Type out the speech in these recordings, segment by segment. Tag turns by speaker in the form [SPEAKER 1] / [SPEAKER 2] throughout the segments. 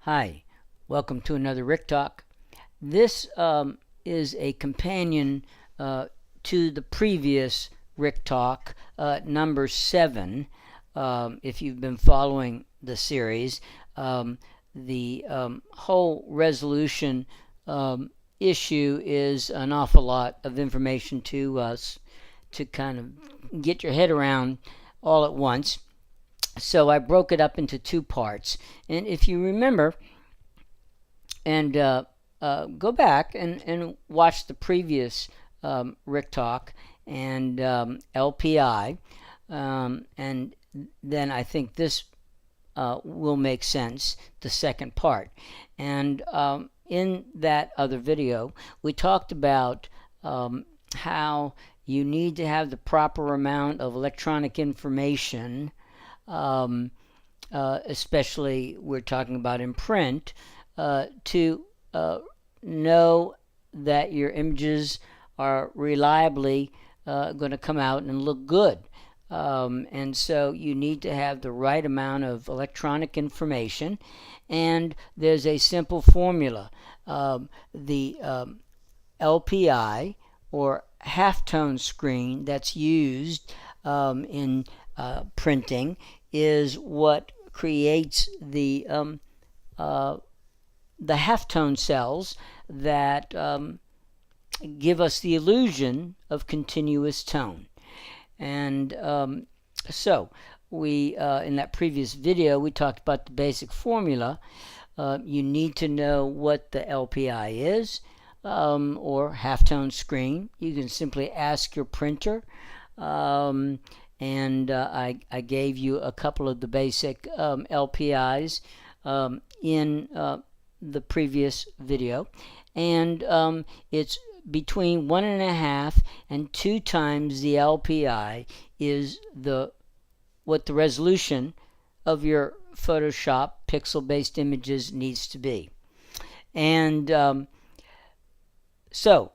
[SPEAKER 1] Hi, welcome to another Rick Talk. This is a companion to the previous Rick Talk, number 7. If you've been following the series, the whole resolution issue is an awful lot of information to us to kind of get your head around all at once. So I broke it up into 2 parts. And if you remember, and go back and watch the previous Rick Talk and LPI, and then I think this will make sense, the second part. And in that other video, we talked about how you need to have the proper amount of electronic information, especially we're talking about in print, to know that your images are reliably going to come out and look good. And so you need to have the right amount of electronic information, and there's a simple formula. The LPI, or halftone screen, that's used in printing is what creates the halftone cells that give us the illusion of continuous tone. And so we in that previous video we talked about the basic formula. You need to know what the LPI is, or halftone screen. You can simply ask your printer, and I gave you a couple of the basic LPIs in the previous video, and it's between 1.5 and 2 times the LPI is what the resolution of your Photoshop pixel-based images needs to be. And so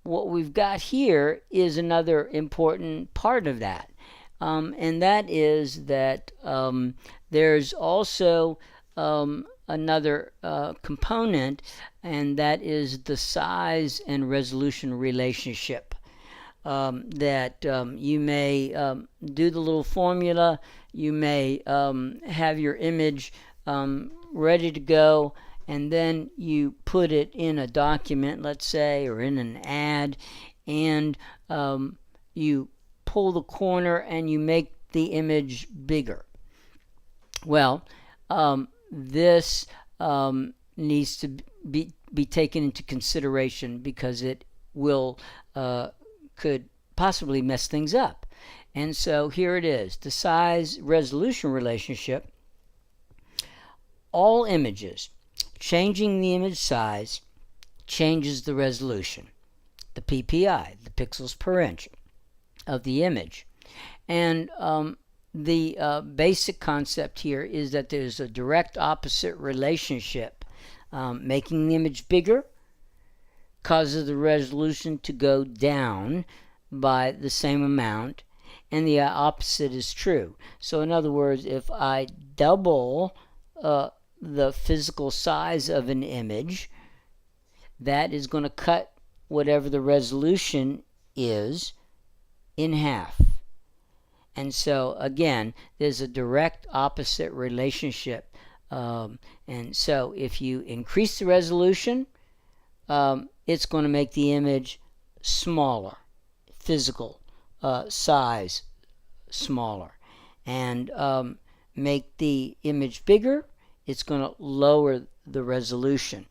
[SPEAKER 1] what we've got here is another important part of that, and that is that there's also another component, and that is the size and resolution relationship. That you may do the little formula, you may have your image ready to go, and then you put it in a document, let's say, or in an ad, and you pull the corner and you make the image bigger. Well, this needs to be taken into consideration, because it will could possibly mess things up. And so here it is, the size resolution relationship. All images, changing the image size changes the resolution, the PPI, the pixels per inch of the image. And the basic concept here is that there's a direct opposite relationship. Making the image bigger causes the resolution to go down by the same amount, and the opposite is true. So in other words, if I double the physical size of an image, that is going to cut whatever the resolution is in half. And so again, there's a direct opposite relationship. And so if you increase the resolution, it's going to make the image smaller, physical size smaller. And make the image bigger, it's going to lower the resolution,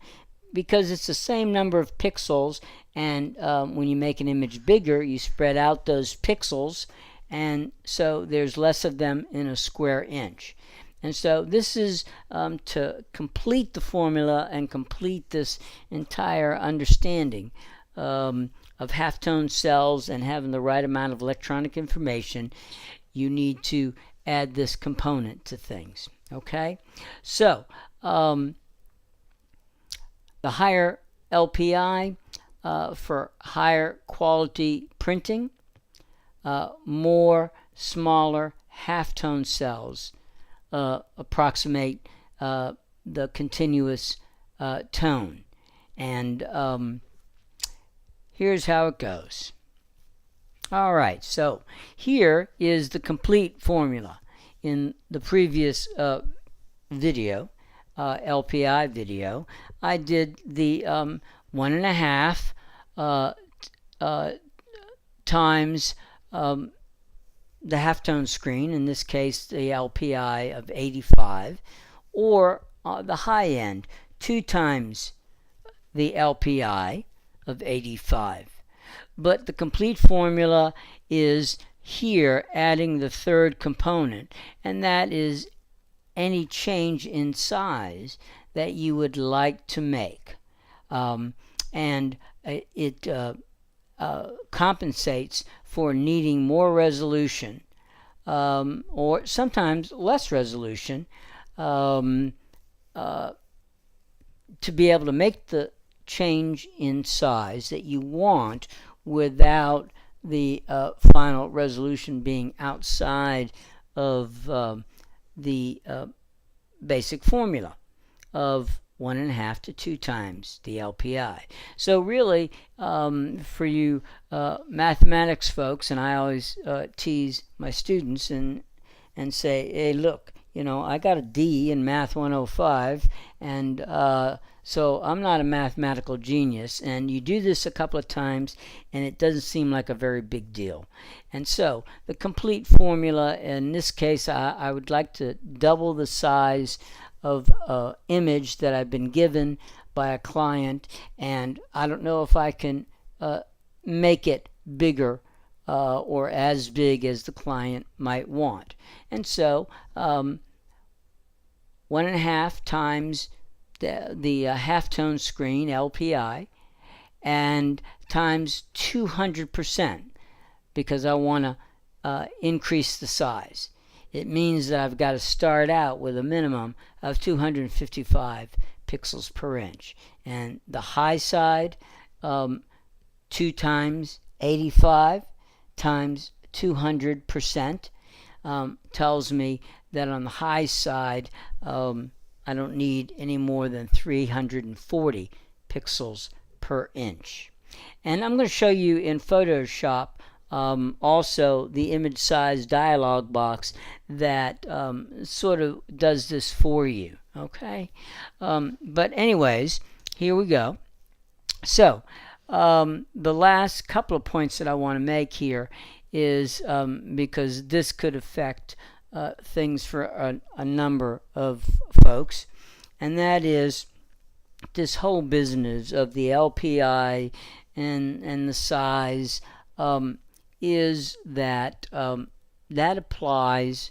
[SPEAKER 1] because it's the same number of pixels, and when you make an image bigger, you spread out those pixels, and so there's less of them in a square inch. And so this is to complete the formula and complete this entire understanding of halftone cells and having the right amount of electronic information. You need to add this component to things. Okay, so the higher LPI for higher quality printing, more smaller halftone cells approximate the continuous tone. And here's how it goes. All right, so here is the complete formula. In the previous video, LPI video, I did the 1.5 times the halftone screen, in this case the LPI of 85, or the high end, 2 times the LPI of 85. But the complete formula is here, adding the third component, and that is any change in size that you would like to make. And it compensates for needing more resolution, or sometimes less resolution, to be able to make the change in size that you want without the final resolution being outside of the basic formula of 1.5 to 2 times the LPI. So really, for you mathematics folks, and I always tease my students and say, hey, look, you know, I got a D in Math 105, and so I'm not a mathematical genius, and you do this a couple of times and it doesn't seem like a very big deal. And so the complete formula, in this case, I would like to double the size of an image that I've been given by a client, and I don't know if I can make it bigger or as big as the client might want. And so 1.5 times the halftone screen LPI, and times 200%, because I want to increase the size. It means that I've got to start out with a minimum of 255 pixels per inch. And the high side, 2 times 85 times 200%, tells me that on the high side, I don't need any more than 340 pixels per inch. And I'm going to show you in Photoshop also the image size dialog box that sort of does this for you. Okay, but anyways, here we go. So the last couple of points that I want to make here is because this could affect things for a number of folks, and that is this whole business of the LPI and the size, is that that applies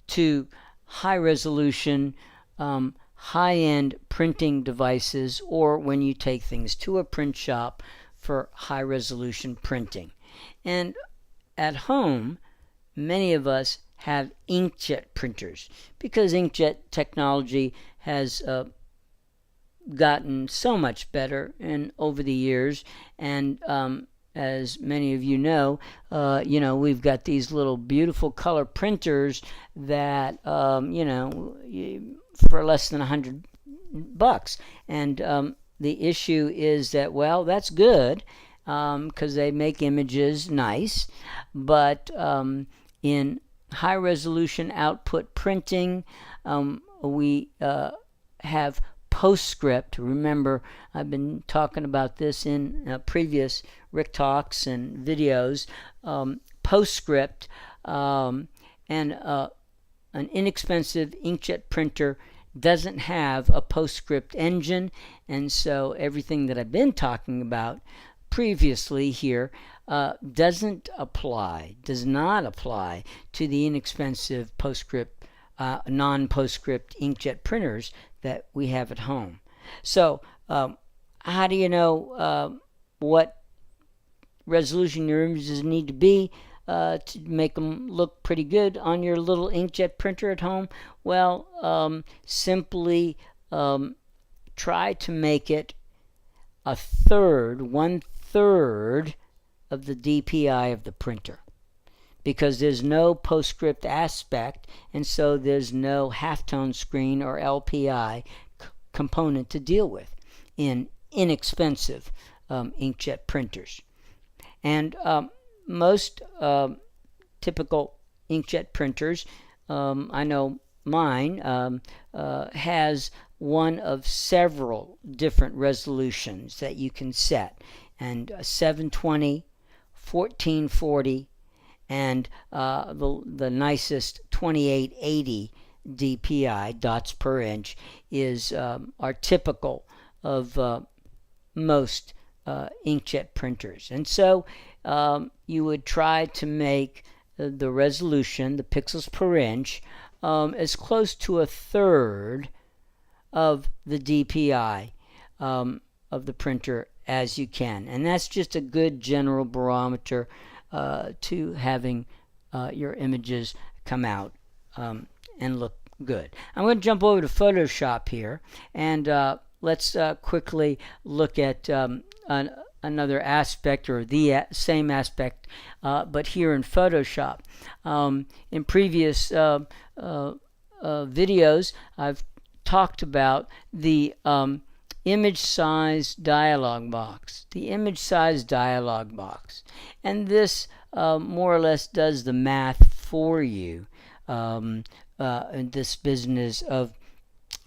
[SPEAKER 1] to high resolution, high-end printing devices, or when you take things to a print shop for high resolution printing. And at home, many of us have inkjet printers because inkjet technology has gotten so much better over the years. And as many of you know, we've got these little beautiful color printers that for less than $100. And the issue is that, well, that's good because they make images nice, but in high resolution output printing, we have postscript. Remember, I've been talking about this in previous Rick Talks and videos. Postscript, and an inexpensive inkjet printer doesn't have a postscript engine, and so everything that I've been talking about previously here does not apply to the inexpensive postscript, non-postscript inkjet printers that we have at home. So how do you know what resolution your images need to be to make them look pretty good on your little inkjet printer at home? Well, simply try to make it one third of the DPI of the printer, because there's no postscript aspect, and so there's no halftone screen or LPI component to deal with in inexpensive inkjet printers. And most typical inkjet printers, I know mine has one of several different resolutions that you can set, and 720, 1440, and the nicest 2880 DPI, dots per inch, are typical of most inkjet printers. And so you would try to make the resolution, the pixels per inch, as close to a third of the DPI of the printer as you can. And that's just a good general barometer to having your images come out and look good. I'm going to jump over to Photoshop here, and let's quickly look at another aspect, or the same aspect, but here in Photoshop. In previous videos, I've talked about the image size dialog box. The image size dialog box. And this more or less does the math for you in this business of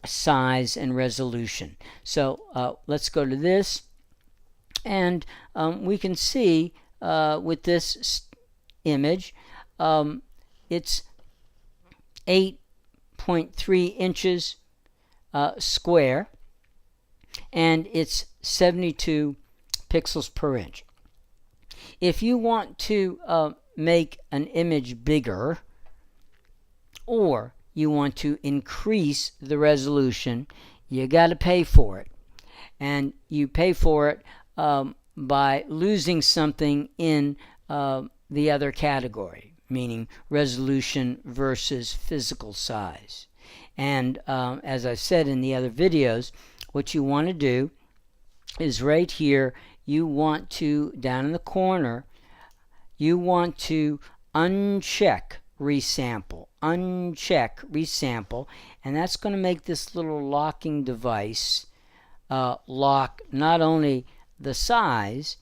[SPEAKER 1] size and resolution. So let's go to this, and we can see with this image it's 8.3 inches square, and it's 72 pixels per inch. If you want to make an image bigger, or you want to increase the resolution, you got to pay for it. And you pay for it by losing something in the other category, meaning resolution versus physical size. And as I said in the other videos, what you want to do is right here, you want to, down in the corner, you want to uncheck resample, and that's going to make this little locking device lock not only the size,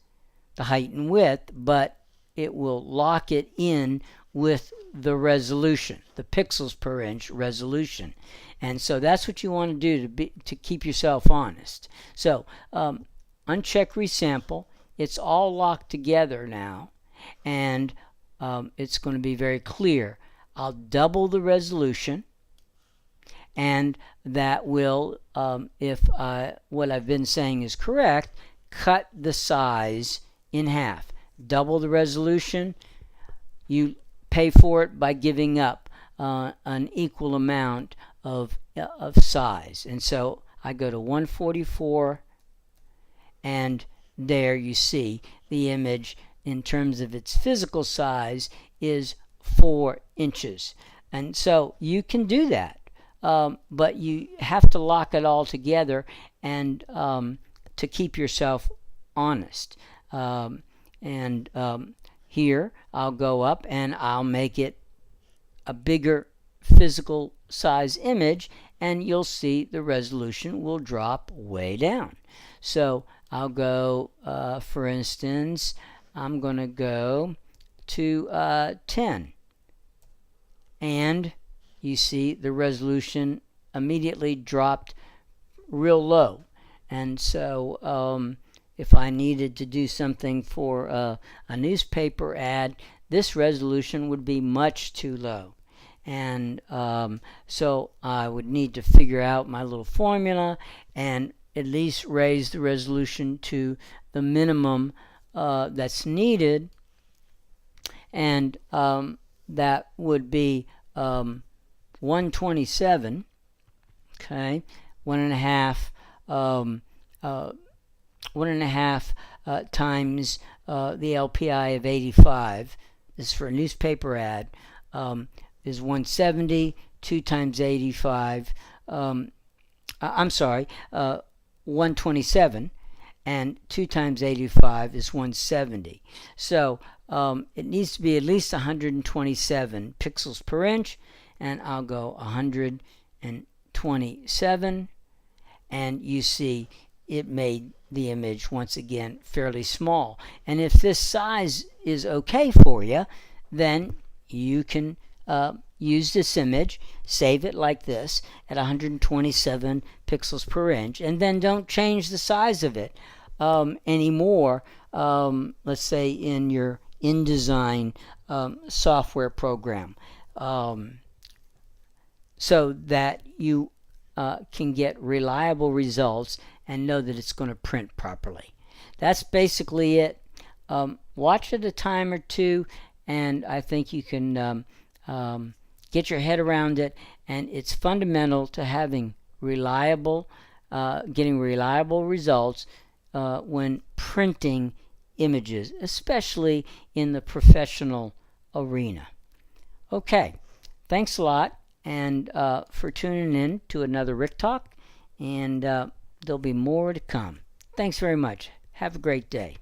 [SPEAKER 1] the height and width, but it will lock it in with the resolution, the pixels per inch resolution. And so that's what you want to do to keep yourself honest. So uncheck resample. It's all locked together now, and it's going to be very clear. I'll double the resolution, and that will, if what I've been saying is correct, cut the size in half. Double the resolution, you pay for it by giving up an equal amount of size. And so I go to 144, and there you see the image in terms of its physical size is 4 inches. And so you can do that, but you have to lock it all together and to keep yourself honest. Here I'll go up and I'll make it a bigger physical size image, and you'll see the resolution will drop way down. So I'll go, for instance, I'm going to go to 10, and you see the resolution immediately dropped real low. And so if I needed to do something for a newspaper ad, this resolution would be much too low. And so I would need to figure out my little formula and at least raise the resolution to the minimum that's needed, and that would be 127, okay, 1.5 times the LPI of 85. This is for a newspaper ad. Is 170. 2 times 85. I'm sorry, 127, and 2 times 85 is 170. So it needs to be at least 127 pixels per inch, and I'll go 127, and you see it made the image once again fairly small. And if this size is okay for you, then you can use this image, save it like this at 127 pixels per inch, and then don't change the size of it anymore. Let's say in your InDesign software program, so that you can get reliable results and know that it's going to print properly. That's basically it. Watch it a time or two, and I think you can get your head around it. And it's fundamental to having getting reliable results when printing images, especially in the professional arena. Okay, thanks a lot, and for tuning in to another Rick Talk, and there'll be more to come. Thanks very much. Have a great day.